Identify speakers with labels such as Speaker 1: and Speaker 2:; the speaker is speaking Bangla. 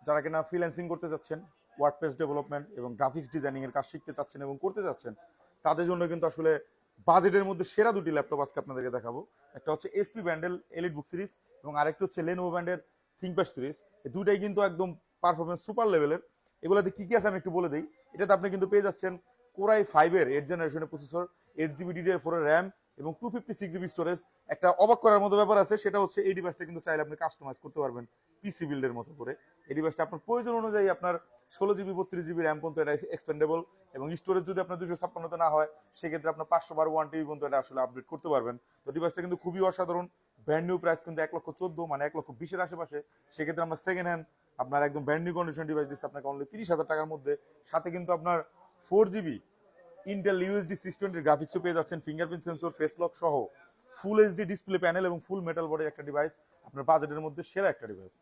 Speaker 1: যারা কিনা ফ্রিল্যান্সিং করতে যাচ্ছেন, ওয়ার্ডপ্রেস ডেভেলপমেন্ট এবং গ্রাফিক্স ডিজাইনিং এর কাজ শিখতে চাচ্ছেন এবং করতে যাচ্ছেন, তাদের জন্য কিন্তু আসলে বাজেটের মধ্যে সেরা দুটি ল্যাপটপ আজকে আপনাদেরকে দেখাবো। একটা হচ্ছে এসপি ব্র্যান্ডের এলিট বুক সিরিজ এবং আরেকটা হচ্ছে লেনোভো ব্র্যান্ডের থিংকপ্যাড সিরিজ। এই দুইটাই কিন্তু একদম পারফরমেন্স সুপার লেভেলের। এগুলোতে কি কি আছে আমি একটু বলে দিই। এটাতে আপনি কিন্তু পেয়ে যাচ্ছেন কোরাই 5 এর 8 জেনারেশনের প্রসেসর, 8 জিবি DDR4 এর র্যাম এবং 256 জিবি স্টোরেজ। একটা অবাক করার মতো ব্যাপার আছে, সেটা হচ্ছে এই ডিভাইসটা কিন্তু চাইলে আপনি কাস্টমাইজ করতে পারবেন পিসি বিল্ডের মতো করে। এই ডিভাইসটা আপনার প্রয়োজন অনুযায়ী আপনার 16 জিবি 32 জিবি র্যাম পর্যন্ত এটা এক্সপেন্ডেবল এবং স্টোরেজ যদি আপনার 256 না হয় সেক্ষেত্রে আপনার 512 1 TB পর্যন্ত এটা আসলে আপডেট করতে পারবেন। তো ডিভাইসটা কিন্তু খুবই অসাধারণ। ব্র্যান্ড নিউ প্রাইস কিন্তু 1,14,00,000 মানে 1,20,000 আশেপাশে। সেক্ষেত্রে আমরা সেকেন্ড হ্যান্ড আপনার একদম ব্র্যান্ড নিউ কন্ডিশন ডিভাইস দিচ্ছি আপনাকে অনলি 30,000 টাকার মধ্যে। সাথে কিন্তু আপনার 4 GB ইন্টেল ইউএসডি 620 গ্রাফিক্সও পেয়ে যাচ্ছেন, ফিঙ্গারপ্রিন্ট সেন্সর, ফেস লক সহ ফুল এইচডি ডিসপ্লে প্যানেল এবং ফুল মেটাল বডির একটা ডিভাইস। আপনার বাজেটের মধ্যে সেরা একটা ডিভাইস।